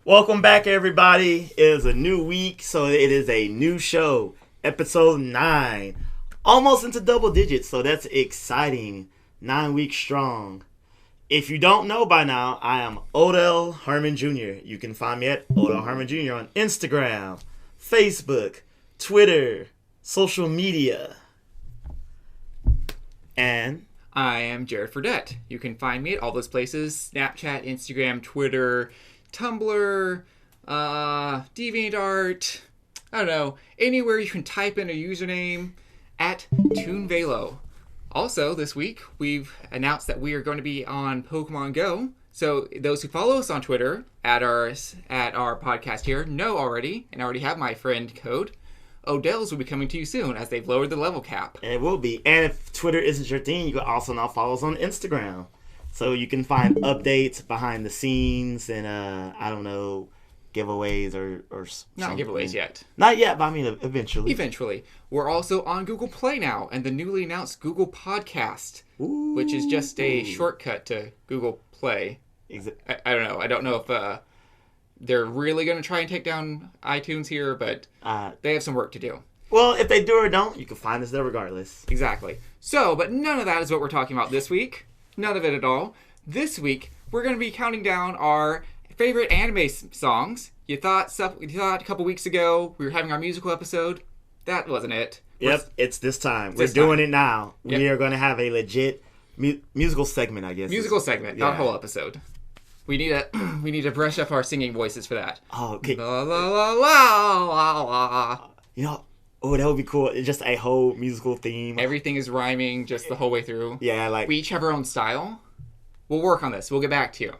Welcome back, everybody. It is a new week, so it is a new show. Episode 9. Almost into double digits, so that's exciting. 9 weeks strong. If you don't know by now, I am Odell Harmon Jr. You can find me at Odell Harmon Jr. on Instagram, Facebook, Twitter, social media. And I am Jared Fradette. You can find me at all those places: Snapchat, Instagram, Twitter, Tumblr, DeviantArt, I don't know, anywhere you can type in a username at ToonVelo. Also, this week, we've announced that we are going to be on Pokemon Go. So those who follow us on Twitter at our podcast here know already, and already have my friend code. Odell's will be coming to you soon as they've lowered the level cap. It will be. And if Twitter isn't your thing, you can also now follow us on Instagram. So you can find updates behind the scenes and, I don't know, giveaways or Not something. giveaways yet. Not yet, but I mean eventually. Eventually. We're also on Google Play now, and the newly announced Google Podcast, which is just a shortcut to Google Play. I don't know. I don't know if they're really going to try and take down iTunes here, but they have some work to do. Well, if they do or don't, you can find us there regardless. Exactly. So, but none of that is what we're talking about this week. None of it at all. This week, we're going to be counting down our favorite anime songs. You thought a couple weeks ago we were having our musical episode. That wasn't it. Yep, it's this time. We're doing it now. Yep. We are going to have a legit musical segment, I guess. Musical segment, not a whole episode. We need to brush up our singing voices for that. Oh, okay. La la la la la la. You know, that would be cool. It's just a whole musical theme. Everything is rhyming just the whole way through. Yeah, like... We each have our own style. We'll work on this. We'll get back to you.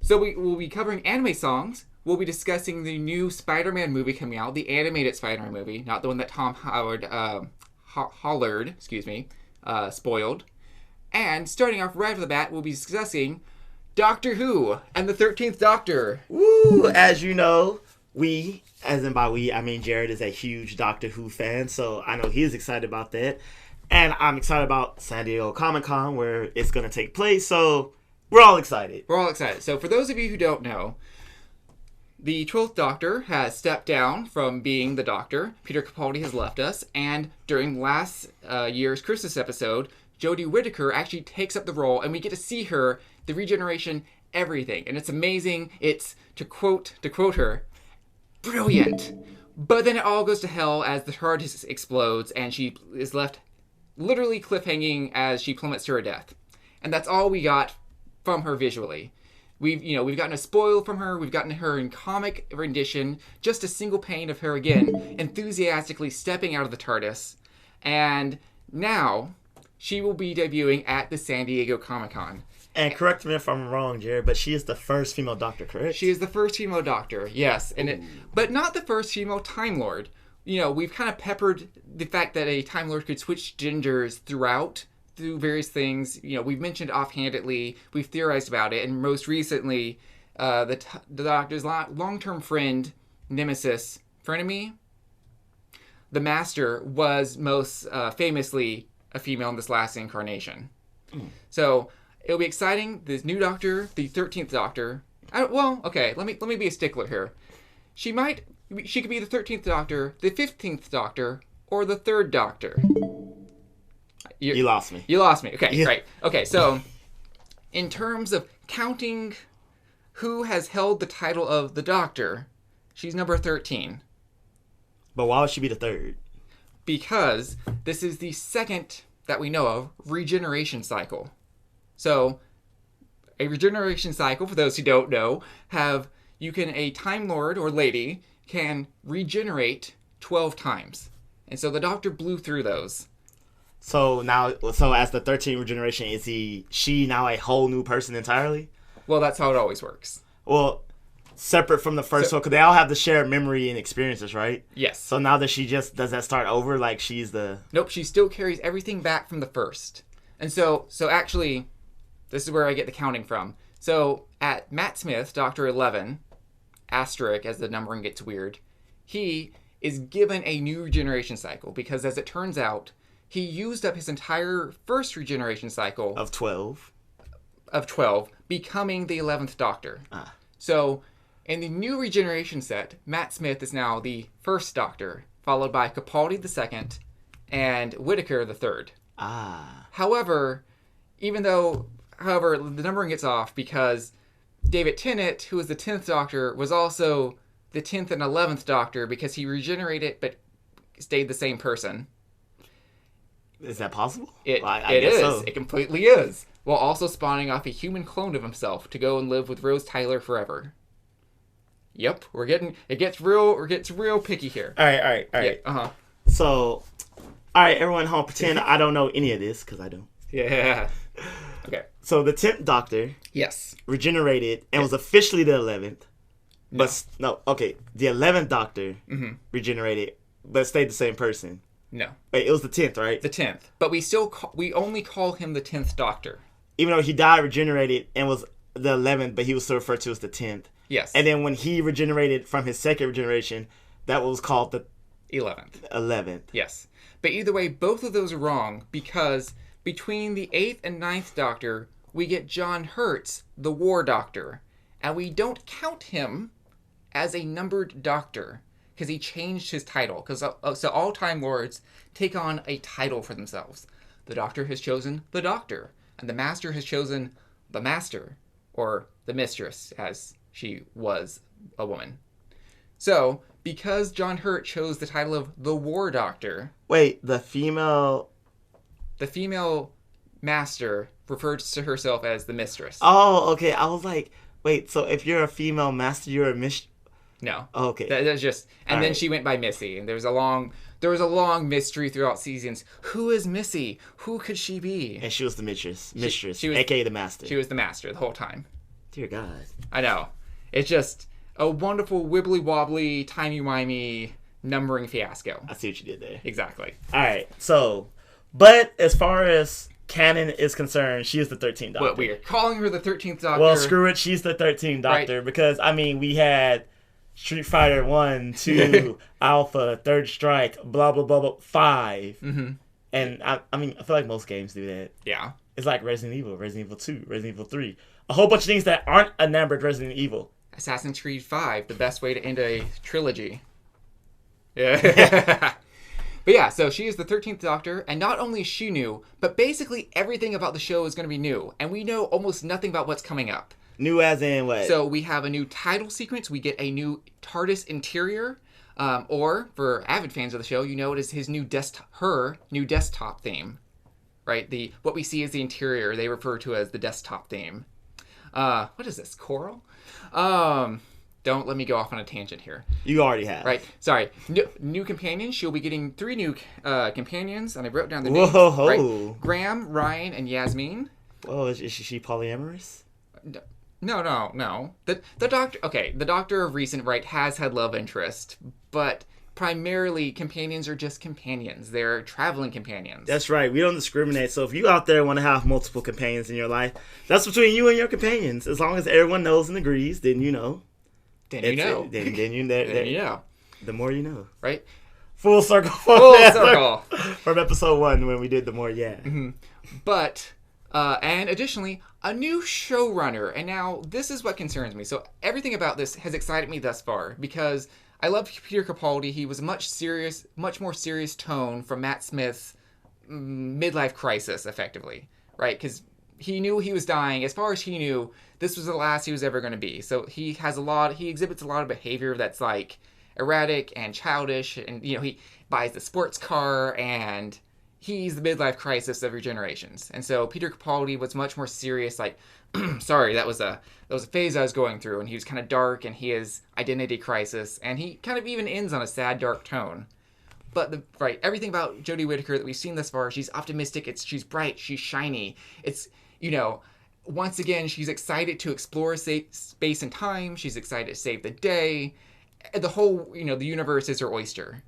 So we'll be covering anime songs. We'll be discussing the new Spider-Man movie coming out, the animated Spider-Man movie, not the one that Tom Holland spoiled. And starting off right off the bat, we'll be discussing Doctor Who and the 13th Doctor. Woo! As you know, we, as in by we, I mean Jared is a huge Doctor Who fan, so I know he's excited about that. And I'm excited about San Diego Comic-Con, where it's going to take place, so we're all excited. We're all excited. So for those of you who don't know, the 12th Doctor has stepped down from being the Doctor. Peter Capaldi has left us, and during last year's Christmas episode, Jodie Whittaker actually takes up the role, and we get to see her, the regeneration, everything. And it's amazing. It's, to quote her, brilliant. But then it all goes to hell as the TARDIS explodes, and she is left literally cliffhanging as she plummets to her death. And that's all we got from her visually. We've gotten a spoil from her. We've gotten her in comic rendition, just a single pane of her again, enthusiastically stepping out of the TARDIS. And now she will be debuting at the San Diego Comic-Con. And correct me if I'm wrong, Jared, but she is the first female Doctor, correct? She is the first female Doctor, yes. But not the first female Time Lord. You know, we've kind of peppered the fact that a Time Lord could switch genders through various things. You know, we've mentioned offhandedly, we've theorized about it, and most recently, the Doctor's long-term friend, nemesis, frenemy, the Master, was most famously a female in this last incarnation. So it'll be exciting. This new Doctor, the 13th Doctor. Let me be a stickler here. She could be the 13th Doctor, the 15th Doctor, or the 3rd Doctor. You lost me. You lost me. Okay, Right. Okay, so in terms of counting who has held the title of the Doctor, she's number 13. But why would she be the 3rd? Because this is the second that we know of regeneration cycle. So a regeneration cycle, for those who don't know, a Time Lord or Lady can regenerate 12 times. And so the Doctor blew through those. So as the 13th regeneration, is she now a whole new person entirely? Well, that's how it always works. Well, separate from the first one, because they all have the shared memory and experiences, right? Yes. So now that does that start over, like she's the... Nope, she still carries everything back from the first. And so actually, this is where I get the counting from. So at Matt Smith, Doctor 11, asterisk, as the numbering gets weird, he is given a new regeneration cycle because, as it turns out, he used up his entire first regeneration cycle of 12, becoming the 11th Doctor. So In the new regeneration set, Matt Smith is now the first Doctor, followed by Capaldi the second, and Whittaker the third. However, the numbering gets off because David Tennant, who was the 10th Doctor, was also the 10th and 11th Doctor because he regenerated but stayed the same person. Is that possible? It is. So. It completely is. While also spawning off a human clone of himself to go and live with Rose Tyler forever. Yep, it gets real picky here. All right. Yeah, So, all right, everyone home, pretend I don't know any of this, because I don't. Yeah. Okay. So the 10th Doctor. Yes. Regenerated and was officially the 11th. No. The 11th Doctor regenerated, but stayed the same person. No. Wait, it was the 10th, right? The 10th. But we only call him the 10th Doctor. Even though he died, regenerated, and was the 11th, but he was still referred to as the 10th. Yes. And then when he regenerated from his second regeneration, that was called the 11th. Yes. But either way, both of those are wrong because between the 8th and 9th Doctor, we get John Hurt's the War Doctor. And we don't count him as a numbered Doctor because he changed his title. So all Time Lords take on a title for themselves. The Doctor has chosen the Doctor, and the Master has chosen the Master, or the Mistress, as she was a woman. So, because John Hurt chose the title of the War Doctor... Wait, the female Master refers to herself as the Mistress. Oh, okay. I was like, wait, so if you're a female Master, you're a Mistress? No. Oh, okay. That's just... And then she went by Missy, and there was a long mystery throughout seasons. Who is Missy? Who could she be? And she was the Mistress, she was, a.k.a. the Master. She was the Master the whole time. Dear God. I know. It's just a wonderful wibbly-wobbly, timey-wimey numbering fiasco. I see what you did there. Exactly. All right. So, but as far as canon is concerned, she is the 13th Doctor. What, we are calling her the 13th Doctor? Well, screw it. She's the 13th Doctor because, we had Street Fighter 1, 2, Alpha, Third Strike, blah, blah, blah, blah, 5. Mm-hmm. And, I feel like most games do that. Yeah. It's like Resident Evil 2, Resident Evil 3. A whole bunch of things that aren't a numbered Resident Evil. Assassin's Creed 5, the best way to end a trilogy. Yeah. But yeah, so she is the 13th Doctor, and not only is she new, but basically everything about the show is going to be new, and we know almost nothing about what's coming up. New as in what? So we have a new title sequence, we get a new TARDIS interior, or, for avid fans of the show, you know it is her new desktop theme. Right? What we see is the interior, they refer to as the desktop theme. What is this, Coral? Don't let me go off on a tangent here. You already have. Right. Sorry. New companions. She'll be getting 3 new companions, and I wrote down the names. Whoa. Right? Graham, Ryan, and Yasmin. Whoa, is she polyamorous? No. The Doctor... Okay, the Doctor of recent, has had love interest, but primarily companions are just companions. They're traveling companions. That's right. We don't discriminate. So if you out there want to have multiple companions in your life, that's between you and your companions. As long as everyone knows and agrees, then you know. Then you know. Then you know. The more you know. Right? Full circle. Full circle. From episode 1 when we did the more, yeah. Mm-hmm. But, and additionally, a new showrunner. And now, this is what concerns me. So everything about this has excited me thus far because I love Peter Capaldi. He was a much more serious tone from Matt Smith's midlife crisis, effectively. Right? Because he knew he was dying. As far as he knew, this was the last he was ever going to be. So he exhibits a lot of behavior that's like erratic and childish. And, he buys the sports car and he's the midlife crisis of your generations. And so Peter Capaldi was much more serious, like, sorry, that was a phase I was going through. And he was kind of dark and he has identity crisis. And he kind of even ends on a sad, dark tone. But everything about Jodie Whittaker that we've seen thus far, she's optimistic, she's bright, she's shiny. It's, once again, she's excited to explore space and time. She's excited to save the day. The whole, the universe is her oyster.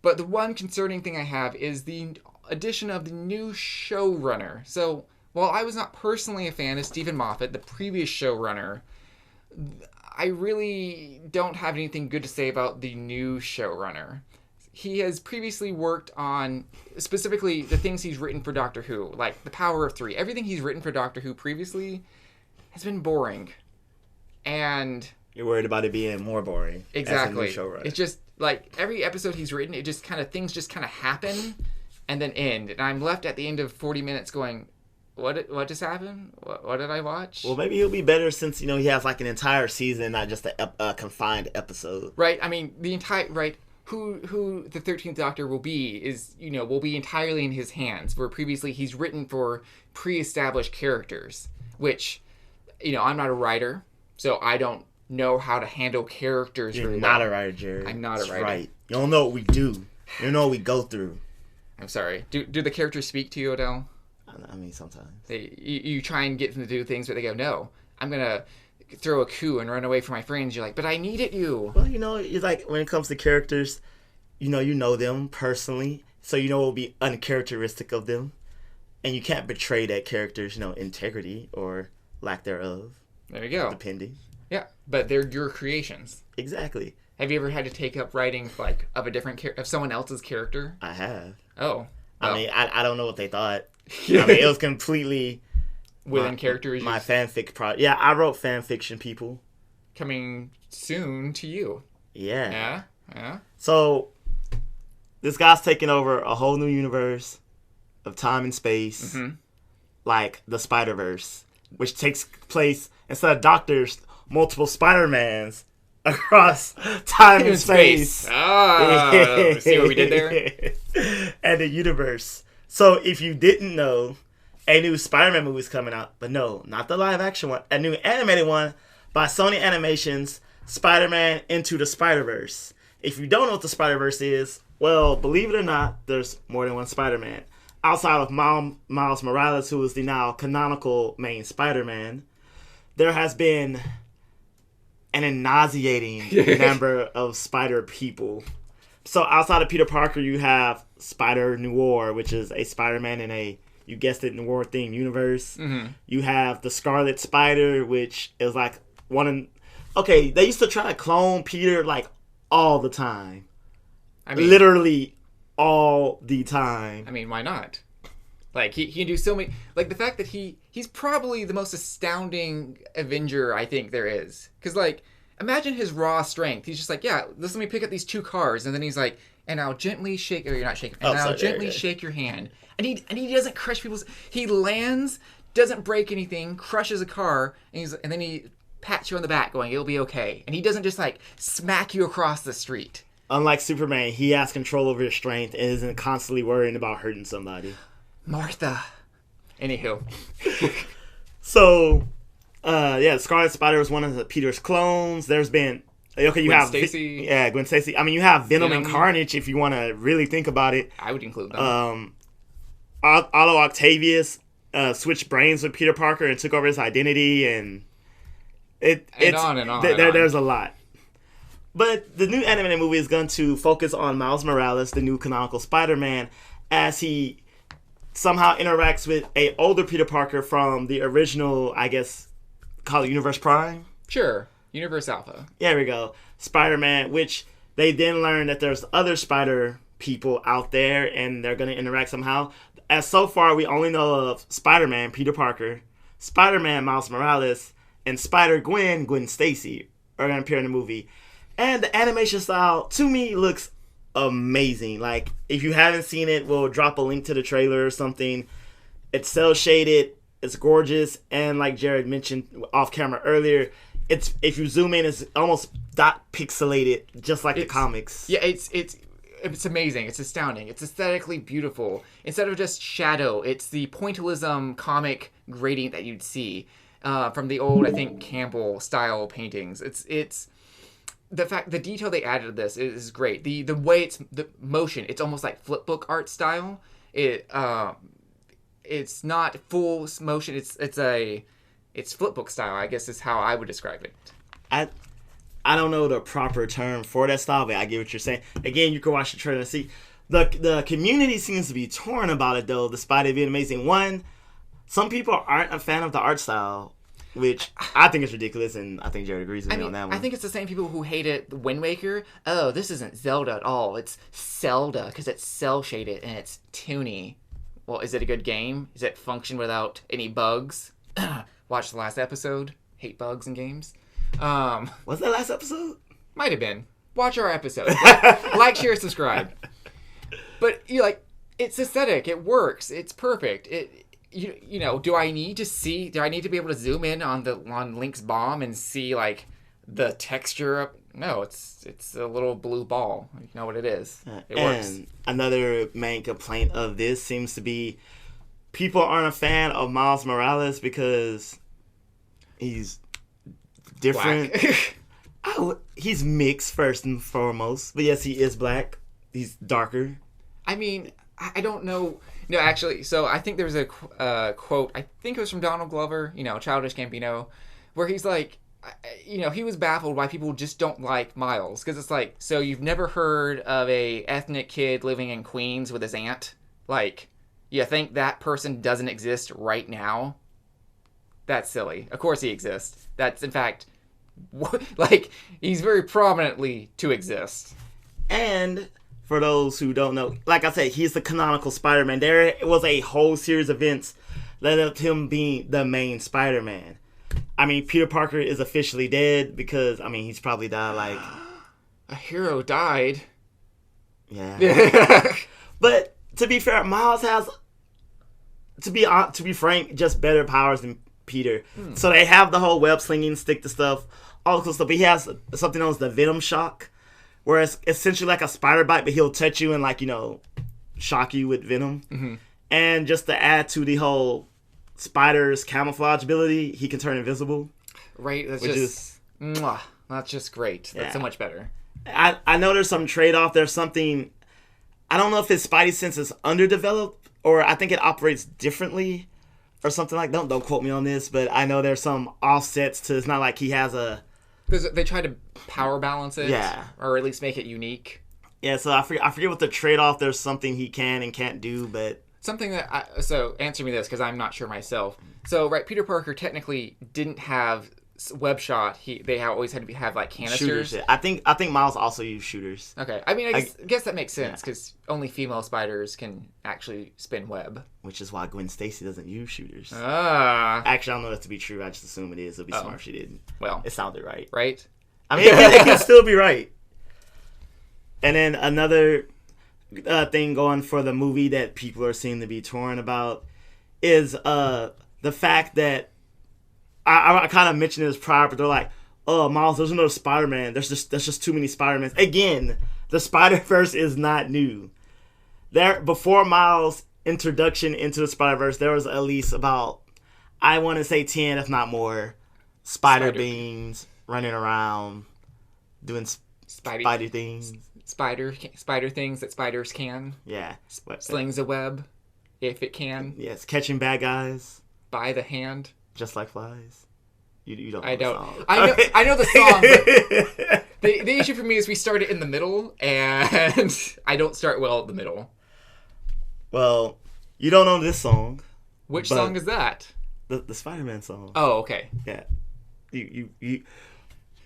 But the one concerning thing I have is the addition of the new showrunner. So, while I was not personally a fan of Stephen Moffat, the previous showrunner, I really don't have anything good to say about the new showrunner. He has previously worked on, specifically, the things he's written for Doctor Who, like The Power of Three. Everything he's written for Doctor Who previously has been boring. And You're worried about it being more boring. Exactly. As a new showrunner. It's just like every episode he's written, it just kind of things just kind of happen and then end, and I'm left at the end of 40 minutes going, what just happened? What did I watch? Well, maybe he'll be better since he has like an entire season, not just a confined episode. Right. I mean, the entire Who the 13th Doctor will be will be entirely in his hands. Where previously he's written for pre-established characters, which I'm not a writer, so I don't know how to handle characters. You're not a writer, Jared. I'm not a writer. Right. You don't know what we do. You don't know what we go through. I'm sorry. Do the characters speak to you, Odell? I mean, sometimes. You try and get them to do things, but they go, no, I'm going to throw a coup and run away from my friends. You're like, but I needed you. Well, it's like when it comes to characters, you know them personally, so you know what will be uncharacteristic of them. And you can't betray that character's, integrity or lack thereof. There you go. Depending. Yeah, but they're your creations. Exactly. Have you ever had to take up writing of someone else's character? I have. Oh. I mean, I don't know what they thought. I mean, it was completely within characters. My fanfic project. Yeah, I wrote fan fiction, people. Coming soon to you. Yeah. Yeah. So, this guy's taking over a whole new universe of time and space, like the Spider-Verse, which takes place instead of doctors, multiple Spider-Mans across time and space. See what we did there? And the universe. So if you didn't know, a new Spider-Man movie is coming out, but no, not the live action one, a new animated one by Sony Animations, Spider-Man Into the Spider-Verse. If you don't know what the Spider-Verse is, well, believe it or not, there's more than one Spider-Man. Outside of Miles Morales, who is the now canonical main Spider-Man, there has been an nauseating number of Spider people. So outside of Peter Parker, you have Spider Noir, which is a Spider-Man in a, you guessed it, noir-themed universe. You have the Scarlet Spider, which is like they used to try to clone Peter like all the time. I mean, literally all the time. I mean, why not? Like, he can do so many... Like, the fact that he's probably the most astounding Avenger I think there is. Because, like, imagine his raw strength. He's just like, yeah, let me pick up these two cars. And then he's like, and I'll gently shake... Or you're not shaking. And I'll gently shake your hand. And he doesn't crush people's... He lands, doesn't break anything, crushes a car, and then he pats you on the back going, it'll be okay. And he doesn't just, like, smack you across the street. Unlike Superman, he has control over his strength and isn't constantly worrying about hurting somebody. Martha. Anywho. So, Scarlet Spider was one of Peter's clones. There's been... Okay, you Gwen have... Stacy. Gwen Stacy. I mean, you have Venom and Carnage if you want to really think about it. I would include them. Otto Octavius switched brains with Peter Parker and took over his identity, and... There's a lot. But the new animated movie is going to focus on Miles Morales, the new canonical Spider-Man, as he somehow interacts with a older Peter Parker from the original, I guess, call it Universe Prime? Sure. Universe Alpha. There we go. Spider-Man, which they then learn that there's other Spider people out there, and they're going to interact somehow. As so far, we only know of Spider-Man, Peter Parker, Spider-Man, Miles Morales, and Spider-Gwen, Gwen Stacy, are going to appear in the movie. And the animation style, to me, looks amazing. Like, if you haven't seen it, we'll drop a link to the trailer or something. It's cel-shaded. It's gorgeous. And like Jared mentioned off camera earlier, it's if you zoom in, it's almost dot pixelated, just like the comics. Yeah, it's amazing. It's astounding. It's aesthetically beautiful. Instead of just shadow, it's the pointillism comic gradient that you'd see from the old, I think, Campbell style paintings. It's the detail they added to this is great. The way the motion, it's almost like flipbook art style. It's not full motion. It's flipbook style, I guess is how I would describe it. I don't know the proper term for that style, but I get what you're saying. Again, you can watch the trailer and see. The community seems to be torn about it, though, despite it being amazing. One, some people aren't a fan of the art style, which I think is ridiculous, and I think Jared agrees with me on that one. I think it's the same people who hated Wind Waker. Oh, this isn't Zelda at all. It's Zelda, because it's cel-shaded and it's toony. Well, is it a good game? Does it function without any bugs? Watch the last episode. Hate bugs in games. Was that last episode? Might have been. Watch our episode. Like, share, subscribe. But it's aesthetic. It works. It's perfect. Do I need to be able to zoom in on Link's bomb and see like the texture of? No, it's a little blue ball. You know what it is. It works. And another main complaint of this seems to be people aren't a fan of Miles Morales because he's different. He's mixed first and foremost, but yes, he is black. He's darker. I mean, I don't know. No, actually, so I think there was a quote. I think it was from Donald Glover, Childish Gambino, where he's like, he was baffled why people just don't like Miles, because it's like, so you've never heard of a ethnic kid living in Queens with his aunt? Like, you think that person doesn't exist right now? That's silly. Of course he exists. That's, in fact, like, he's very prominently to exist. And for those who don't know, like I said, he's the canonical Spider-Man. There was a whole series of events that led up to him being the main Spider-Man. I mean, Peter Parker is officially dead because, he's probably died like... A hero died. Yeah. But to be fair, Miles has, to be frank, just better powers than Peter. So they have the whole web slinging, stick to stuff, all the cool stuff. But he has something known as the Venom Shock, where it's essentially like a spider bite, but he'll touch you and shock you with venom. Mm-hmm. And just to add to the whole spider's camouflage ability, he can turn invisible. Right, that's just great. That's so much better. I know there's some trade-off. There's something... I don't know if his spidey sense is underdeveloped, or I think it operates differently, or something like... Don't quote me on this, but I know there's some offsets to... It's not like he has a... They try to power balance it, or at least make it unique. Yeah, so I forget what the trade-off... There's something he can and can't do, but... Something that... So, answer me this, because I'm not sure myself. So, right, Peter Parker technically didn't have web shot. They always had to have, like, canisters. Shooters. I think Miles also used shooters. Okay. I mean, I guess that makes sense, because only female spiders can actually spin web. Which is why Gwen Stacy doesn't use shooters. Ah. Actually, I don't know that to be true. I just assume it is. It'd be smart if she didn't. Well. It sounded right. Right? I mean, it can still be right. And then another... thing going for the movie that people are seem to be torn about is the fact that I kind of mentioned this prior, but they're like, oh, Miles, there's another Spider-Man. There's just too many Spider-Mans. Again, the Spider-Verse is not new. Before Miles' introduction into the Spider-Verse, there was at least about, I want to say 10, if not more, Spider beings running around doing Spidey things. Spider things that spiders can. Yeah. Slings a web, if it can. Yes, catching bad guys. By the hand. Just like flies. You don't know I don't. the song. I know the song, but the issue for me is we start it in the middle, and I don't start well at the middle. Well, you don't know this song. Which song is that? The Spider-Man song. Oh, okay. Yeah. You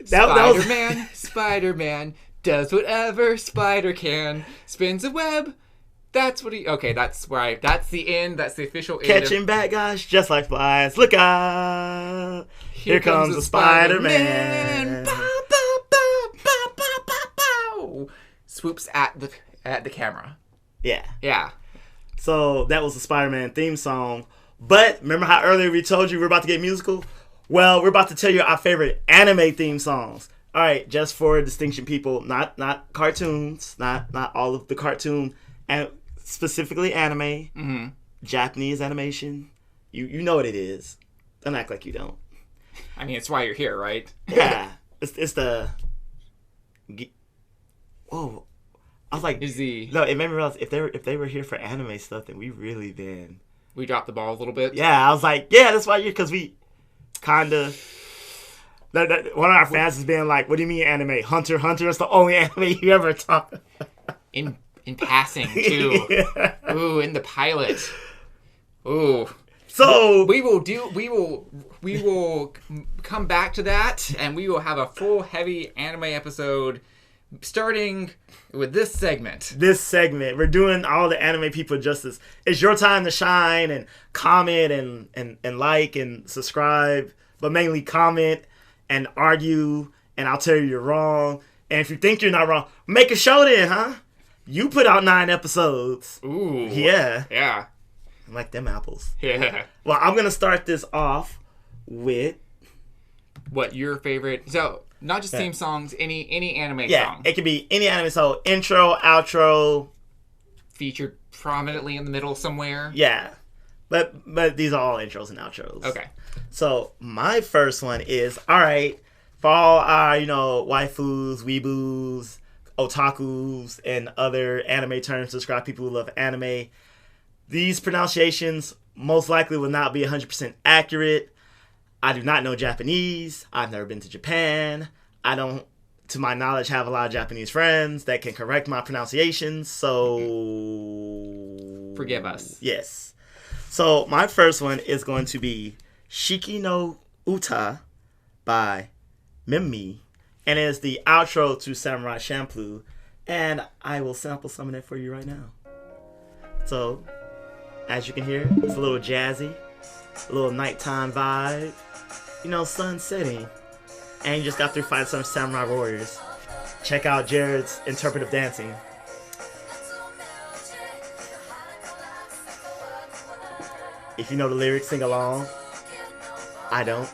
Spider-Man, Spider-Man does whatever spider can. Spins a web. That's what he... Okay, that's right. That's the end. That's the official end. Bad guys just like flies. Look out. Here comes the Spider-Man. Bow, bow, bow, bow, bow, bow, bow. Swoops at the camera. Yeah. Yeah. So that was the Spider-Man theme song. But remember how earlier we told you we're about to get musical? Well, we're about to tell you our favorite anime theme songs. All right, just for distinction, people, not cartoons, not all of the cartoon, and specifically anime, Japanese animation. You know what it is. Don't act like you don't. I mean, it's why you're here, right? Yeah, it's the. Whoa, I was like, no. It made me realize if they were here for anime stuff, then we really been. We dropped the ball a little bit. Yeah, I was like, yeah, that's why because we kind of. One of our fans is being like, what do you mean anime? Hunter is the only anime you ever talk in passing, too. Yeah. Ooh, in the pilot. Ooh. So we will come back to that, and we will have a full heavy anime episode starting with this segment. We're doing all the anime people justice. It's your time to shine and comment and like and subscribe, but mainly comment. and argue, and I'll tell you you're wrong. And if you think you're not wrong, make a show then, huh? You put out 9 episodes. Ooh. Yeah. Yeah. I like them apples. Yeah. Well, I'm going to start this off with... What, your favorite... So, not just theme songs, any anime yeah, song. It could be any anime song. Intro, outro. Featured prominently in the middle somewhere. Yeah. But these are all intros and outros. Okay. So, my first one is, alright, for all our, waifus, weeboos, otakus, and other anime terms to describe people who love anime, these pronunciations most likely will not be 100% accurate. I do not know Japanese. I've never been to Japan. I don't, to my knowledge, have a lot of Japanese friends that can correct my pronunciations, so... Forgive us. Yes. So, my first one is going to be Shiki no Uta by Mimi, and it's the outro to Samurai Champloo, and I will sample some of that for you right now. So, as you can hear, it's a little jazzy, a little nighttime vibe, sun setting, and you just got through fighting some samurai warriors. Check out Jared's interpretive dancing. If you know the lyrics, sing along. I don't.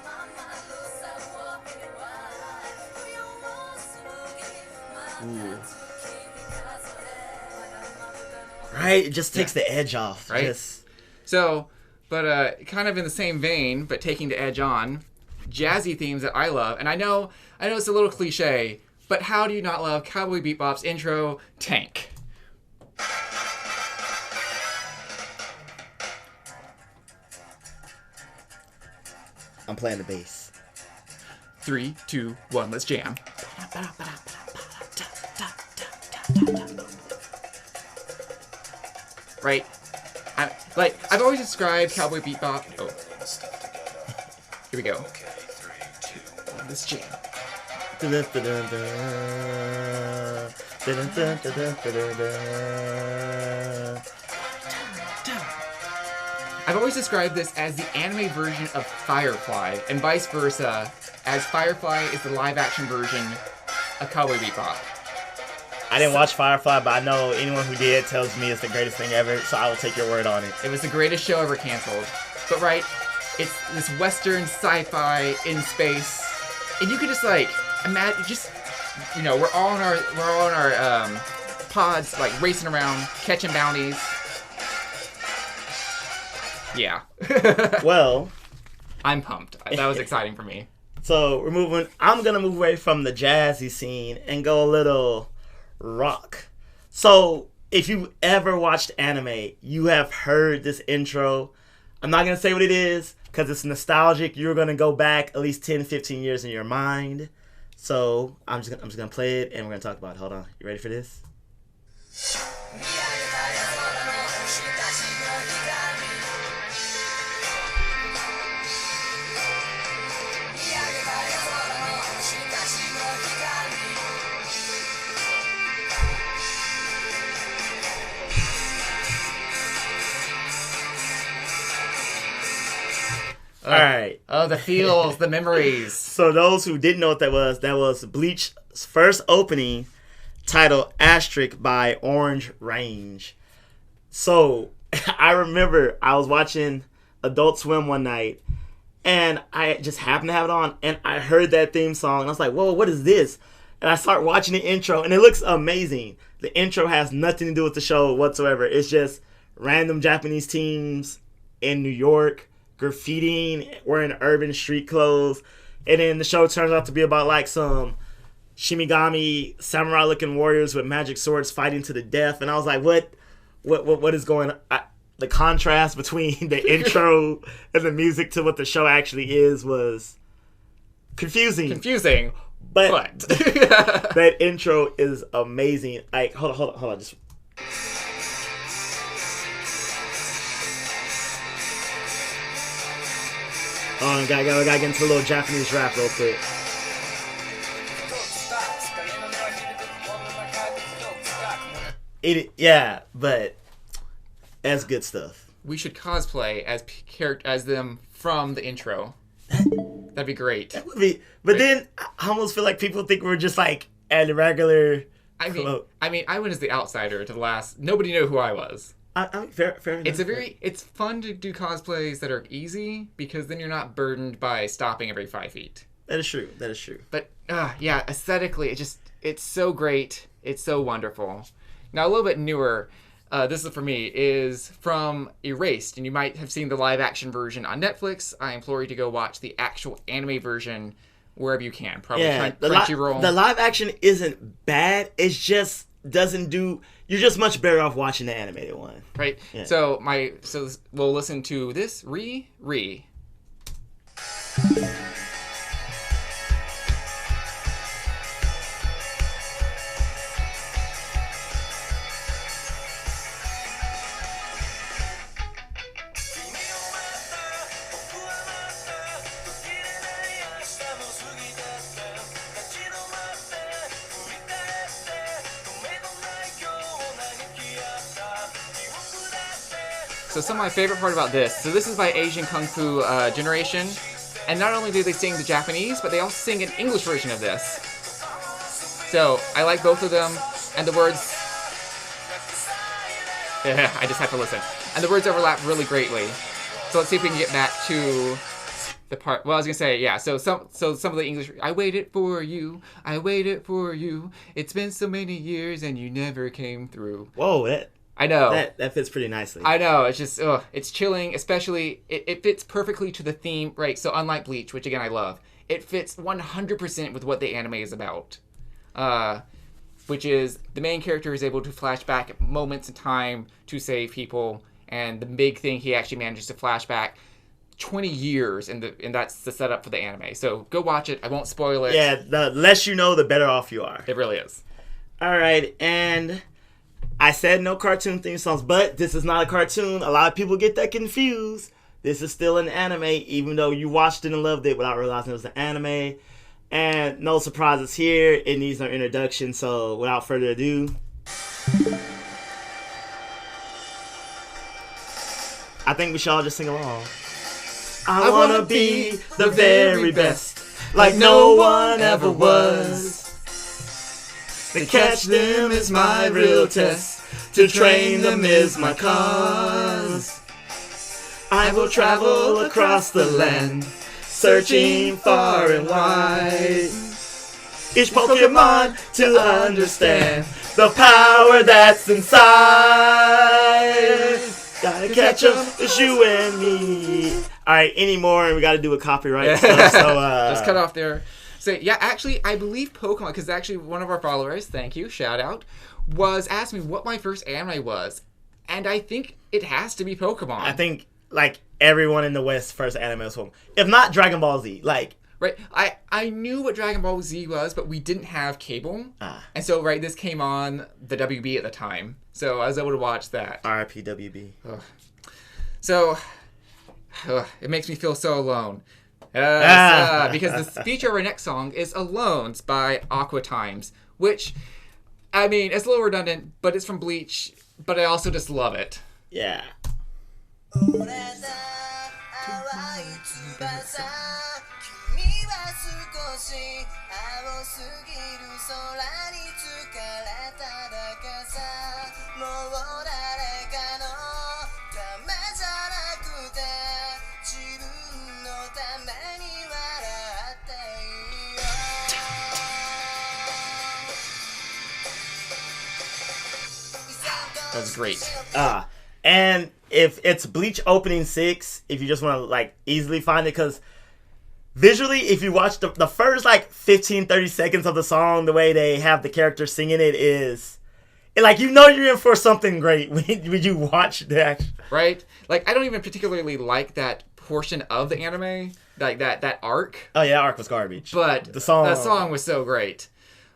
Ooh. Right? It just takes the edge off. Right? So, but kind of in the same vein, but taking the edge on, jazzy themes that I love, and I know it's a little cliche, but how do you not love Cowboy Bebop's intro, Tank? I'm playing the bass. 3, 2, 1, let's jam. Right? I've always described Cowboy Bebop. Oh. Here we go. 3, 2, 1, let's jam. I've always described this as the anime version of Firefly, and vice versa, as Firefly is the live-action version of Cowboy Bebop. I didn't watch Firefly, but I know anyone who did tells me it's the greatest thing ever, so I will take your word on it. It was the greatest show ever canceled. But right, it's this Western sci-fi in space, and you could just imagine, we're all in our pods, racing around, catching bounties. Yeah. Well, I'm pumped. That was exciting for me. So I'm gonna move away from the jazzy scene and go a little rock. So if you ever watched anime, you have heard this intro. I'm not gonna say what it is because it's nostalgic. You're gonna go back at least 10, 15 years in your mind. So I'm just gonna play it and we're gonna talk about it. Hold on. You ready for this? All right. Oh, the feels, the memories. So those who didn't know what that was Bleach's first opening titled Asterisk by Orange Range. So I remember I was watching Adult Swim one night and I just happened to have it on and I heard that theme song and I was like, whoa, what is this? And I start watching the intro and it looks amazing. The intro has nothing to do with the show whatsoever. It's just random Japanese teens in New York graffitiing, wearing urban street clothes, and then the show turns out to be about some Shimigami samurai looking warriors with magic swords fighting to the death. And I was like, what is going on? The contrast between the intro and the music to what the show actually is was confusing, but that intro is amazing. Hold on, just. Oh, gotta get into a little Japanese rap real quick. Yeah, but that's good stuff. We should cosplay as them from the intro. That'd be great. That would be. But then I almost feel like people think we're just like at a regular. I mean, I went as the outsider to the last. Nobody knew who I was. I mean, fair enough. It's fun to do cosplays that are easy because then you're not burdened by stopping every 5 feet. That is true. But yeah, aesthetically, it's so great. It's so wonderful. Now a little bit newer. This is for me, is from Erased, and you might have seen the live-action version on Netflix. I implore you to go watch the actual anime version wherever you can. Probably Crunchyroll. The live-action isn't bad. It just doesn't do... You're just much better off watching the animated one. Right? Yeah. So we'll listen to this, Re. So some of my favorite part about this, so this is by Asian Kung Fu Generation, and not only do they sing the Japanese, but they also sing an English version of this. So I like both of them, and the words, I just have to listen, and the words overlap really greatly. So let's see if we can get back to the part. Well, I was gonna say, yeah. So some of the English. I waited for you. It's been so many years, and you never came through. Whoa, I know. That fits pretty nicely. I know. It's just, it's chilling, especially, it fits perfectly to the theme, right? So unlike Bleach, which again I love, it fits 100% with what the anime is about. Which is, the main character is able to flash back at moments in time to save people, and the big thing, he actually manages to flash back 20 years, and that's the setup for the anime. So go watch it. I won't spoil it. Yeah, the less you know, the better off you are. It really is. All right, and... I said no cartoon theme songs, but this is not a cartoon. A lot of people get that confused. This is still an anime, even though you watched it and loved it without realizing it was an anime. And no surprises here. It needs no introduction, so without further ado. I think we should all just sing along. I wanna be the very best, like no one ever was. To catch them is my real test. To train them is my cause. I will travel across the land, searching far and wide. Each Pokemon to understand the power that's inside. Gotta catch 'em, it's you and me. Alright, any more and we gotta do a copyright stuff. So, just cut off there. So, yeah, actually, I believe Pokemon, because actually one of our followers, thank you, shout out, was asking me what my first anime was. And I think it has to be Pokemon. I think, like, everyone in the West first anime was Pokemon. If not, Dragon Ball Z. Like, right, I knew what Dragon Ball Z was, but we didn't have cable. And so, right, this came on the WB at the time. So I was able to watch that. RIP WB. Ugh. So, it makes me feel so alone. Because the feature of our next song is Alones by Aqua Times, which, I mean, it's a little redundant, but it's from Bleach, but I also just love it. Yeah. That's great. And if it's Bleach opening 6, if you just want to like easily find it, because visually, if you watch the first like 15-30 seconds of the song, the way they have the character singing it is, like, you know you're in for something great when you watch that. Right? Like, I don't even particularly like that portion of the anime, like that arc. Oh yeah, that arc was garbage. But the song was so great.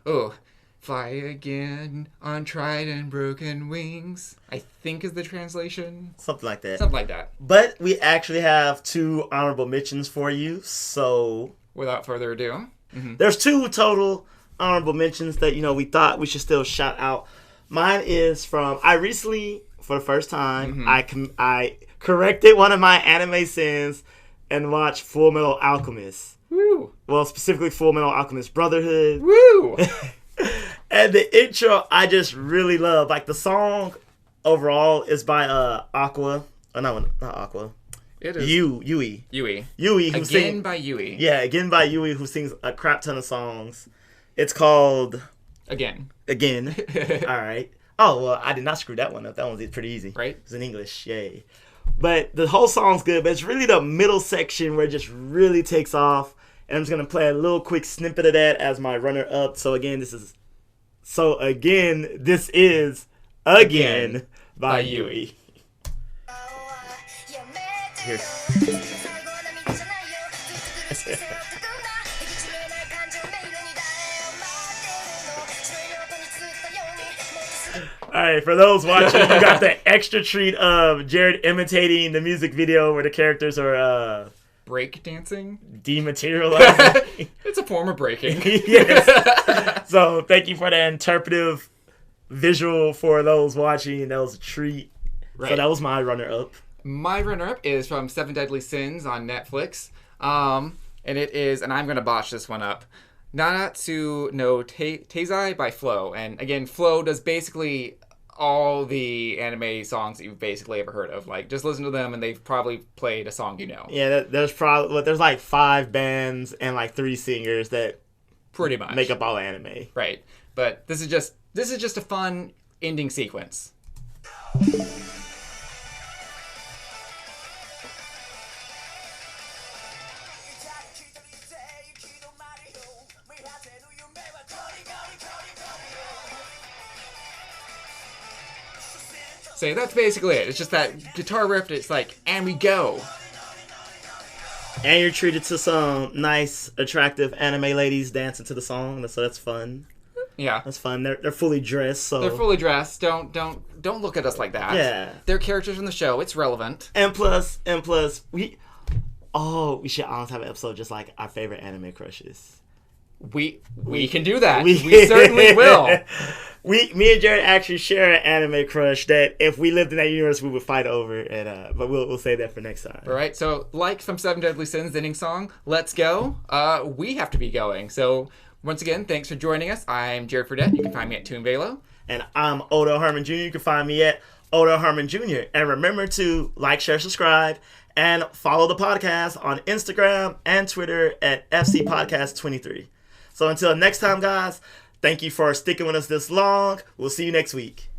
Oh. Fly again on tried and broken wings, I think is the translation. Something like that. Something like that. But we actually have 2 honorable mentions for you, so... Without further ado. There's 2 total honorable mentions that, we thought we should still shout out. Mine is from... I recently, for the first time, I corrected one of my anime sins and watched Full Metal Alchemist. Woo! Well, specifically Full Metal Alchemist Brotherhood. Woo! And the intro, I just really love. Like, the song overall is by Aqua. Oh, no, not Aqua. It is. Yui. Yui. Yui, who Again by Yui. Yeah, again by Yui, who sings a crap ton of songs. It's called... Again. All right. Oh, well, I did not screw that one up. That one's pretty easy. Right. It's in English. Yay. But the whole song's good, but it's really the middle section where it just really takes off. And I'm just going to play a little quick snippet of that as my runner-up. So, again, this is Again by Yui. Here. Alright, for those watching, you got the extra treat of Jared imitating the music video where the characters are break dancing? Dematerializing. It's a form of breaking. Yes. So thank you for the interpretive visual for those watching. That was a treat. Right. So that was my runner-up. My runner-up is from Seven Deadly Sins on Netflix. And it is, and I'm going to botch this one up, Nanatsu no Teizai by Flo. And again, Flo does basically all the anime songs that you've basically ever heard of. Like, just listen to them and they've probably played a song you know. Yeah, there's like 5 bands and like 3 singers that pretty much make up all anime. Right. But this is just a fun ending sequence. So that's basically it. It's just that guitar riff. It's like, and we go. And you're treated to some nice, attractive anime ladies dancing to the song. So that's fun. Yeah, that's fun. They're fully dressed. So they're fully dressed. Don't look at us like that. Yeah, they're characters in the show. It's relevant. And plus, we should honestly have an episode just like our favorite anime crushes. We can do that. We certainly will. Me and Jared actually share an anime crush that if we lived in that universe we would fight over. And but we'll save that for next time. All right. So like from Seven Deadly Sins, the ending song, "Let's Go." We have to be going. So once again, thanks for joining us. I'm Jared Fradette. You can find me at Toon Velo. And I'm Oda Harmon Jr. You can find me at Oda Harmon Jr. And remember to like, share, subscribe, and follow the podcast on Instagram and Twitter at FC Podcast 23. So until next time, guys, thank you for sticking with us this long. We'll see you next week.